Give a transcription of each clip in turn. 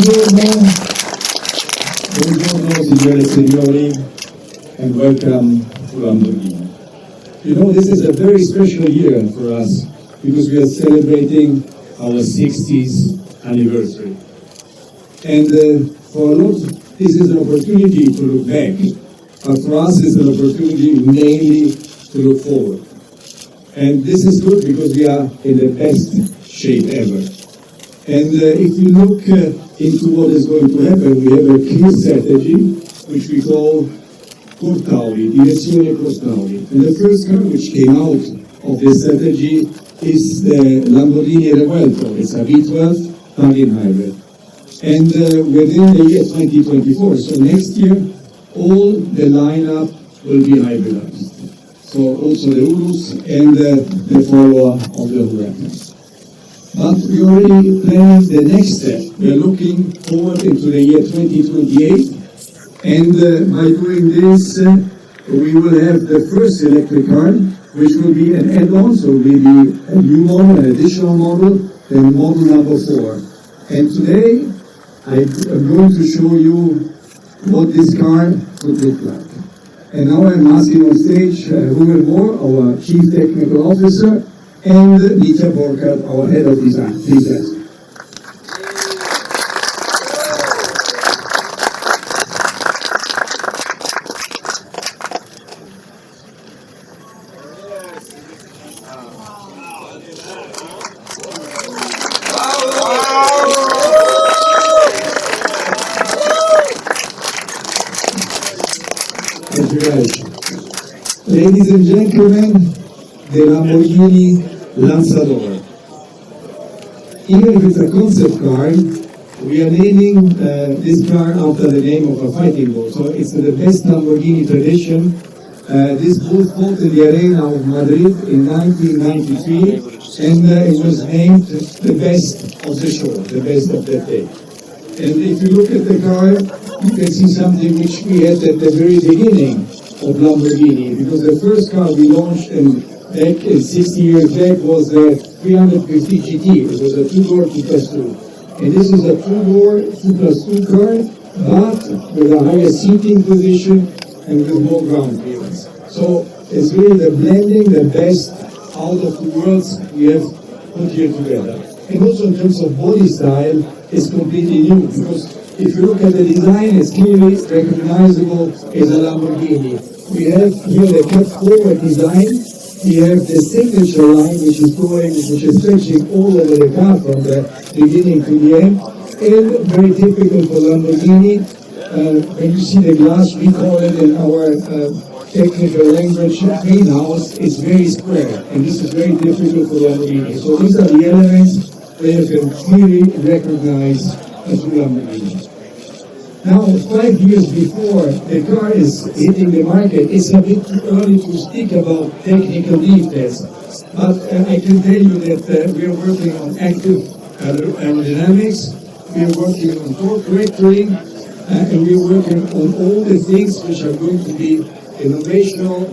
Buongiorno signore e signori, and welcome to Lamborghini. You know, this is a very special year for us because we are celebrating our 60th anniversary. And for a lot, this is an opportunity to look back, but for us it's an opportunity mainly to look forward. And this is good because we are in the best shape ever. And if you look into what is going to happen, we have a clear strategy, which we call Portauli, Direzione Portauli. And the first car which came out of this strategy is the Lamborghini Revuelto. It's a V12 plug-in hybrid. And within the year 2024, so next year, all the lineup will be hybridized. So also the Urus and the follower of the Rouven. But we already planned the next step. We are looking forward into the year 2028, and by doing this, we will have the first electric car, which will be an add-on, so will be a new model, an additional model, then model number 4. And today, I'm going to show you what this car would look like. And now I'm asking on stage Rouven Mohr, our Chief Technical Officer, and Mitja Borkert, our Head of Design. Please ask. Thank you guys. Ladies and gentlemen, the Lamborghini Lanzador. Even if it's a concept car, we are naming this car after the name of a fighting boat. So it's the best Lamborghini tradition. This boat fought in the arena of Madrid in 1993, and it was named the best of the show, the best of that day. And if you look at the car, you can see something which we had at the very beginning of Lamborghini, because the first car we launched back 60 years back was the 350 GT. It was a 2-door 2+2. And this is a 2-door 2+2 car, but with a higher seating position and with more ground clearance. So it's really the blending, the best out of the worlds we have put here together. And also in terms of body style, it's completely new, because if you look at the design, it's clearly recognizable as a Lamborghini. We have here the cut-forward design. We have the signature line, which is stretching all over the car from the beginning to the end. And very typical for Lamborghini, when you see the glass, we call it in our technical language greenhouse, it's very square. And this is very difficult for Lamborghini. So these are the elements that you can clearly recognize as Lamborghini. Now, 5 years before the car is hitting the market, it's a bit too early to speak about technical details. But I can tell you that we are working on active aerodynamics, we are working on torque vectoring, and we are working on all the things which are going to be innovational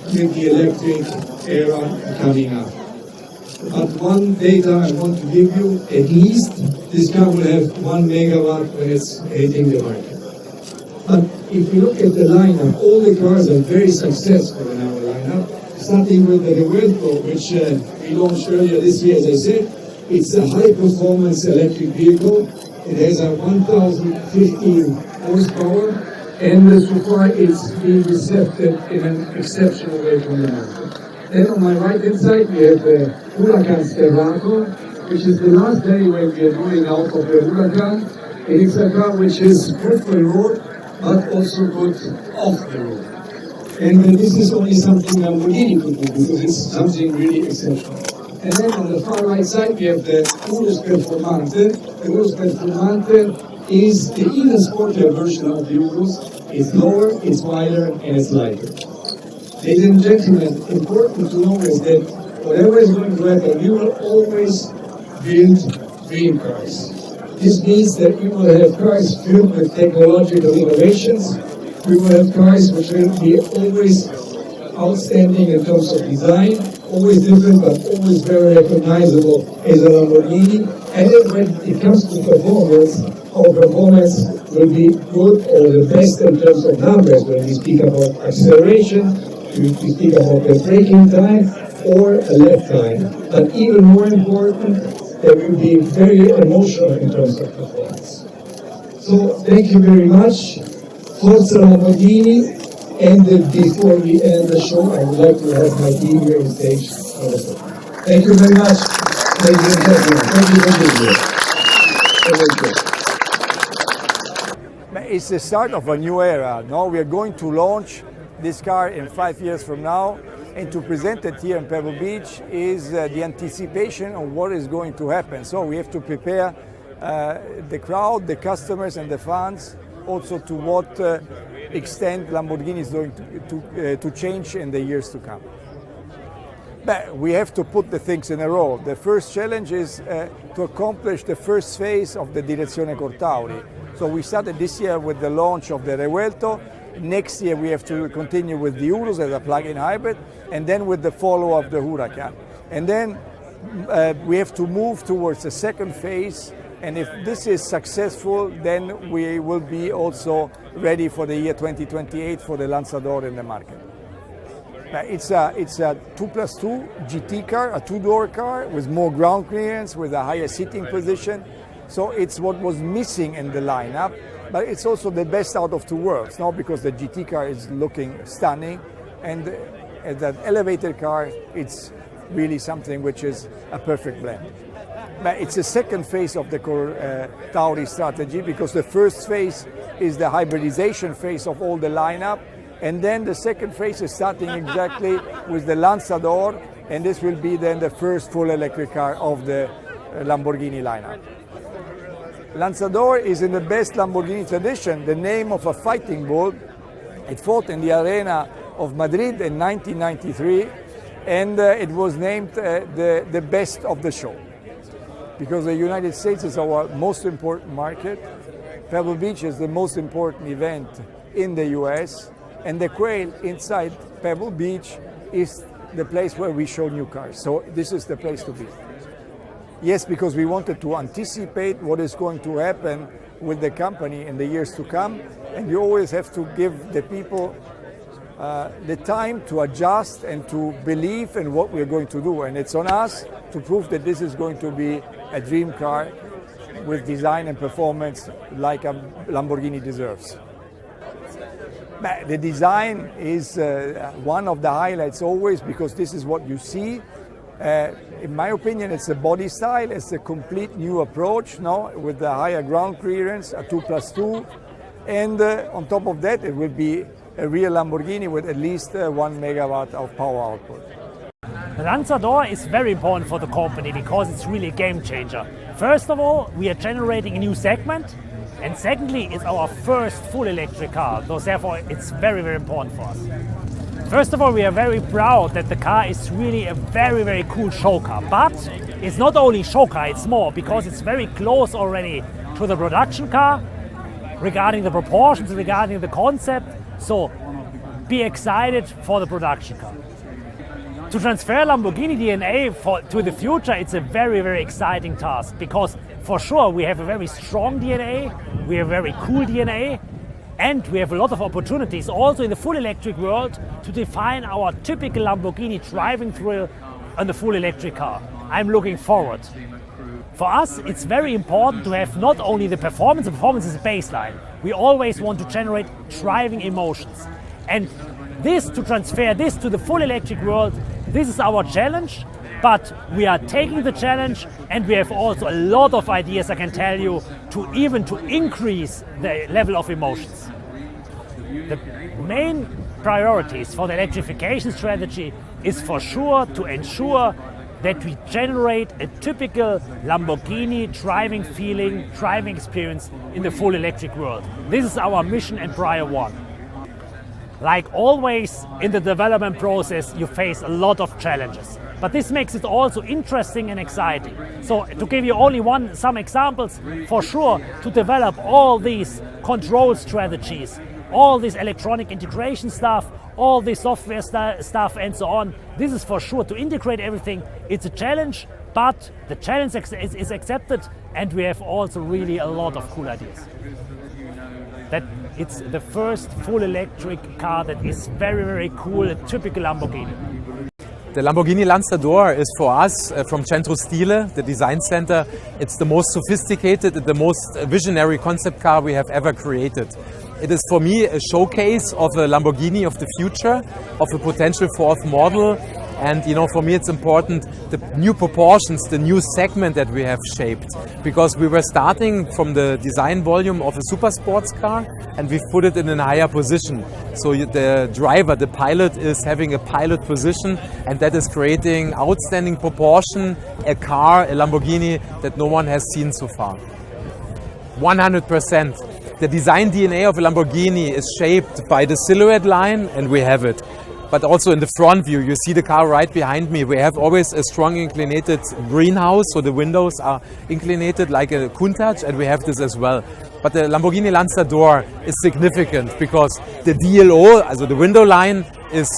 with the electric era coming up. But one data I want to give you, at least, this car will have 1 megawatt when it's hitting the market. But if you look at the lineup, all the cars are very successful in our lineup, starting with the Revuelto, which we launched earlier this year, as I said. It's a high-performance electric vehicle. It has a 1,015 horsepower, and so far it's being received in an exceptional way from the market. Then on my right-hand side, we have the Huracan Stephan, which is the last day when we are going out of the Huracan. And it's a car which is good for the road, but also good off the road. And this is only something Lamborghini could do, because it's something really exceptional. And then on the far right side, we have the Urus Performante. The Urus Performante is the even sportier version of the Urus. It's lower, it's wider, and it's lighter. Ladies and gentlemen, important to know is that whatever is going to happen, we will always build dream cars. This means that we will have cars filled with technological innovations. We will have cars which will be always outstanding in terms of design, always different but always very recognizable as a Lamborghini. And then when it comes to performance, our performance will be good or the best in terms of numbers when we speak about acceleration, we speak about the braking time or a left time. But even more important, they will be very emotional in terms of performance. So thank you very much. Forza Lamborghini. And before we end the show, I would like to have my team here on stage. Thank you very much, ladies and gentlemen. Thank you for being here. It's the start of a new era. Now we are going to launch this car in 5 years from now, and to present it here in Pebble Beach is the anticipation of what is going to happen. So we have to prepare the crowd, the customers and the fans also to what extent Lamborghini is going to change in the years to come. But we have to put the things in a row. The first challenge is to accomplish the first phase of the Direzione Cortauri. So we started this year with the launch of the Revuelto. Next year we have to continue with the Urus as a plug-in hybrid, and then with the follow of the Huracan. And then we have to move towards the second phase, and if this is successful, then we will be also ready for the year 2028 for the Lanzador in the market. It's a 2+2 GT car, a two-door car with more ground clearance, with a higher seating position. So it's what was missing in the lineup, but it's also the best out of two worlds, no? Because the GT car is looking stunning, and as an elevated car, it's really something which is a perfect blend. But it's the second phase of the Tauri strategy, because the first phase is the hybridization phase of all the lineup, and then the second phase is starting exactly with the Lanzador, and this will be then the first full electric car of the Lamborghini lineup. Lanzador is in the best Lamborghini tradition, the name of a fighting bull. It fought in the arena of Madrid in 1993, and it was named the best of the show, because the United States is our most important market. Pebble Beach is the most important event in the US, and the Quail inside Pebble Beach is the place where we show new cars. So this is the place to be. Yes, because we wanted to anticipate what is going to happen with the company in the years to come, and you always have to give the people the time to adjust and to believe in what we're going to do. And it's on us to prove that this is going to be a dream car with design and performance like a Lamborghini deserves. The design is one of the highlights always, because this is what you see. In my opinion, it's a body style, it's a complete new approach, no? With the higher ground clearance, a 2+2, and on top of that, it will be a real Lamborghini with at least 1 megawatt of power output. The Lanzador is very important for the company because it's really a game changer. First of all, we are generating a new segment, and secondly, it's our first full electric car, so therefore it's very, very important for us. First of all, we are very proud that the car is really a very, very cool show car. But it's not only show car, it's more, because it's very close already to the production car regarding the proportions, regarding the concept. So be excited for the production car. To transfer Lamborghini DNA to the future, it's a very, very exciting task, because for sure we have a very strong DNA, we have a very cool DNA, and we have a lot of opportunities also in the full electric world to define our typical Lamborghini driving thrill on the full electric car. I'm looking forward. For us, it's very important to have not only the performance is a baseline. We always want to generate driving emotions. And to transfer this to the full electric world, this is our challenge, but we are taking the challenge, and we have also a lot of ideas, I can tell you, to increase the level of emotions. The main priorities for the electrification strategy is for sure to ensure that we generate a typical Lamborghini driving feeling, driving experience in the full electric world. This is our mission and priority one. Like always in the development process, you face a lot of challenges. But this makes it also interesting and exciting. So to give you only some examples, for sure, to develop all these control strategies, all this electronic integration stuff, all this software stuff and so on, this is for sure to integrate everything. It's a challenge, but the challenge is accepted and we have also really a lot of cool ideas. That it's the first full electric car that is very, very cool, a typical Lamborghini. The Lamborghini Lanzador is for us, from Centro Stile, the design center, it's the most sophisticated, the most visionary concept car we have ever created. It is for me a showcase of a Lamborghini of the future, of a potential fourth model. And for me it's important, the new proportions, the new segment that we have shaped. Because we were starting from the design volume of a super sports car and we've put it in a higher position. So the driver, the pilot, is having a pilot position, and that is creating outstanding proportion, a car, a Lamborghini that no one has seen so far. 100%. The design DNA of a Lamborghini is shaped by the silhouette line, and we have it. But also in the front view, you see the car right behind me. We have always a strong inclinated greenhouse, so the windows are inclinated like a Countach, and we have this as well. But the Lamborghini Lanzador is significant because the DLO, also the window line, is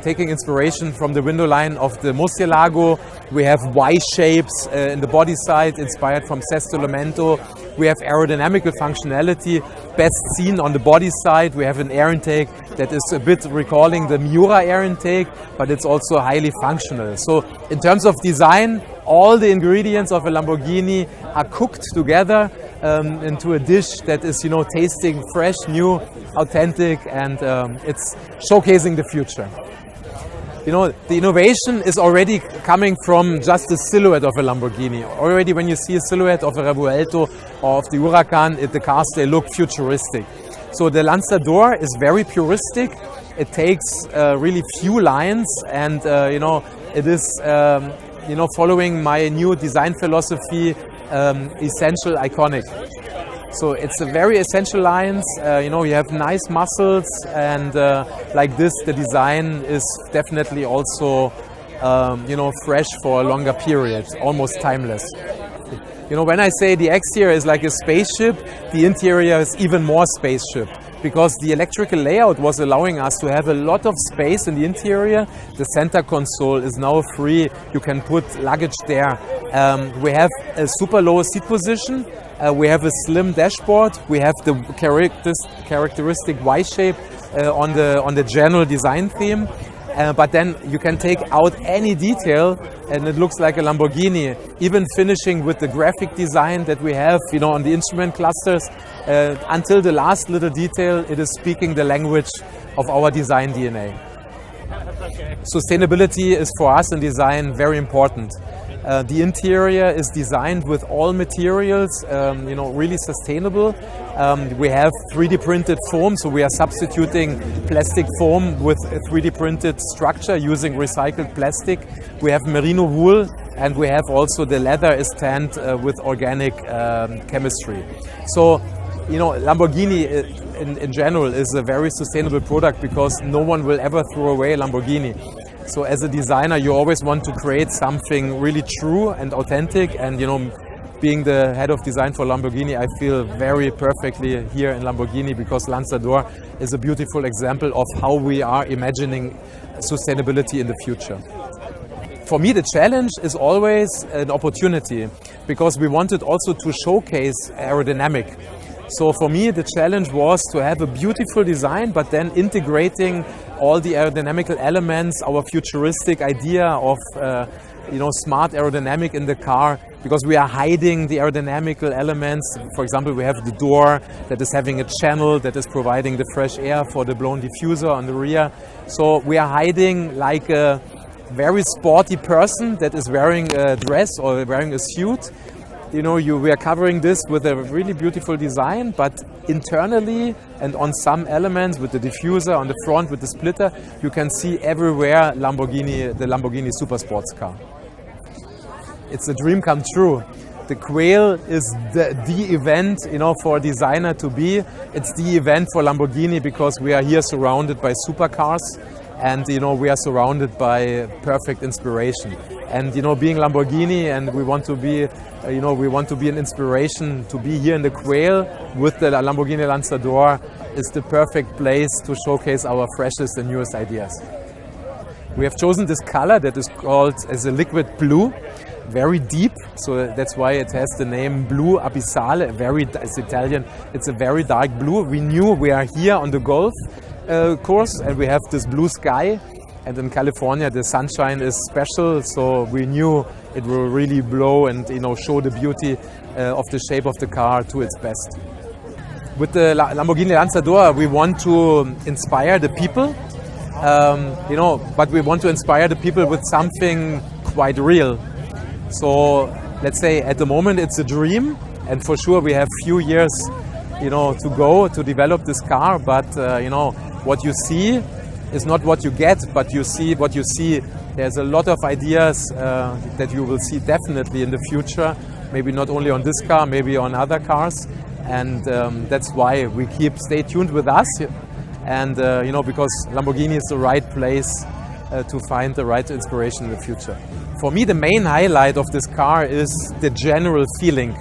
taking inspiration from the window line of the Murcielago. We have Y shapes in the body side, inspired from Sesto Elemento. We have aerodynamical functionality, best seen on the body side. We have an air intake that is a bit recalling the Miura air intake, but it's also highly functional. So in terms of design, all the ingredients of a Lamborghini are cooked together into a dish that is, tasting fresh, new, authentic, and it's showcasing the future. The innovation is already coming from just the silhouette of a Lamborghini. Already when you see a silhouette of a Revuelto or of the Huracan, the cars, they look futuristic. So the Lanzador is very puristic. It takes really few lines, and it is following my new design philosophy, essential, iconic. So it's a very essential lines. You have nice muscles, and like this, the design is definitely also, fresh for a longer period, almost timeless. When I say the exterior is like a spaceship, the interior is even more spaceship, because the electrical layout was allowing us to have a lot of space in the interior. The center console is now free. You can put luggage there. We have a super low seat position. We have a slim dashboard. We have the characteristic Y shape on the general design theme. But then you can take out any detail and it looks like a Lamborghini, even finishing with the graphic design that we have, on the instrument clusters. Until the last little detail, it is speaking the language of our design DNA. Sustainability is for us in design very important. The interior is designed with all materials, really sustainable. We have 3D printed foam, so we are substituting plastic foam with a 3D printed structure using recycled plastic. We have merino wool, and we have also the leather is tanned with organic chemistry. So, Lamborghini in general is a very sustainable product because no one will ever throw away a Lamborghini. So as a designer, you always want to create something really true and authentic, and being the head of design for Lamborghini, I feel very perfectly here in Lamborghini, because Lanzador is a beautiful example of how we are imagining sustainability in the future. For me, the challenge is always an opportunity, because we wanted also to showcase aerodynamic. So for me, the challenge was to have a beautiful design, but then integrating all the aerodynamical elements, our futuristic idea of smart aerodynamic in the car, because we are hiding the aerodynamical elements. For example, we have the door that is having a channel that is providing the fresh air for the blown diffuser on the rear. So we are hiding like a very sporty person that is wearing a dress or wearing a suit. We are covering this with a really beautiful design, but internally and on some elements with the diffuser on the front, with the splitter, you can see everywhere the Lamborghini super sports car. It's a dream come true. The Quail is the event, for a designer to be. It's the event for Lamborghini because we are here surrounded by supercars. And we are surrounded by perfect inspiration. And being Lamborghini, and we want to be, an inspiration to be here in the Quail with the Lamborghini Lanzador is the perfect place to showcase our freshest and newest ideas. We have chosen this color that is called as a liquid blue. very deep, so that's why it has the name Blue Abyssale. It's Italian. It's a very dark blue. We knew we are here on the golf course, and we have this blue sky. And in California, the sunshine is special, so we knew it will really blow and show the beauty of the shape of the car to its best. With the Lamborghini Lanzador, we want to inspire the people, but we want to inspire the people with something quite real. So let's say at the moment it's a dream, and for sure we have few years, to go to develop this car. But what you see is not what you get, but you see what you see. There's a lot of ideas that you will see definitely in the future. Maybe not only on this car, maybe on other cars. And that's why we stay tuned with us, and because Lamborghini is the right place to find the right inspiration in the future. For me, the main highlight of this car is the general feeling.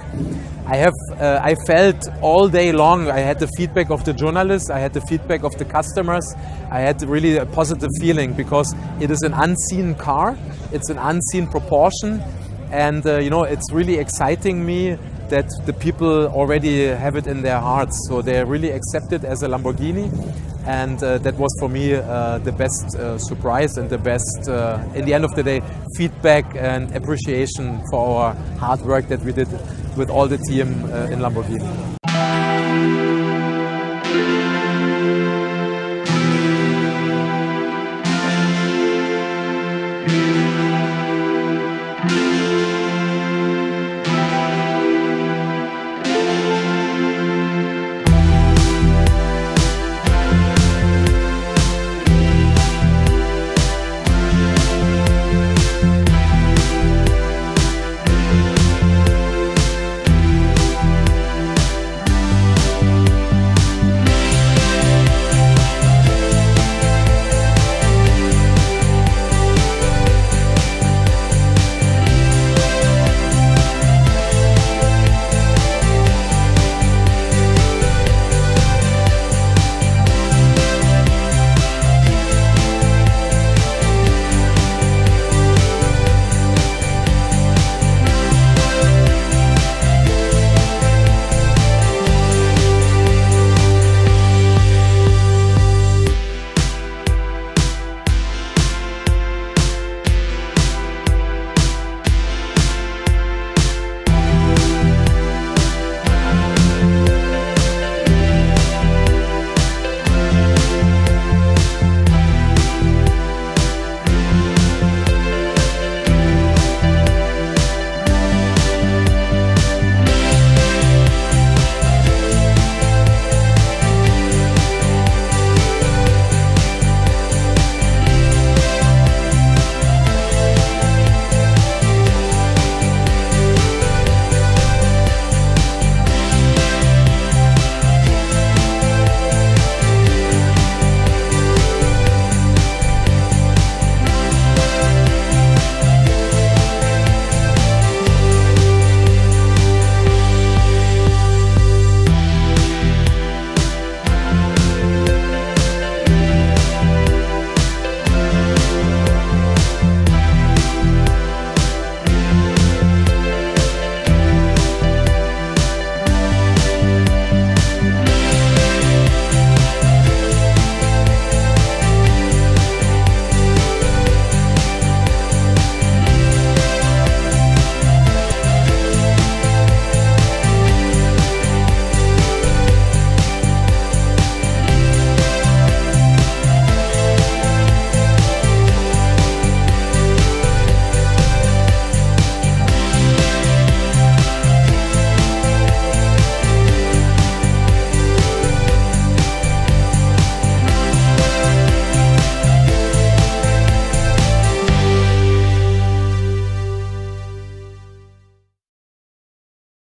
I felt all day long. I had the feedback of the journalists, I had the feedback of the customers. I had really a positive feeling because it is an unseen car. It's an unseen proportion, and it's really exciting me that the people already have it in their hearts, so they really accept it as a Lamborghini, and that was for me the best surprise and the best, in the end of the day, feedback and appreciation for our hard work that we did with all the team in Lamborghini.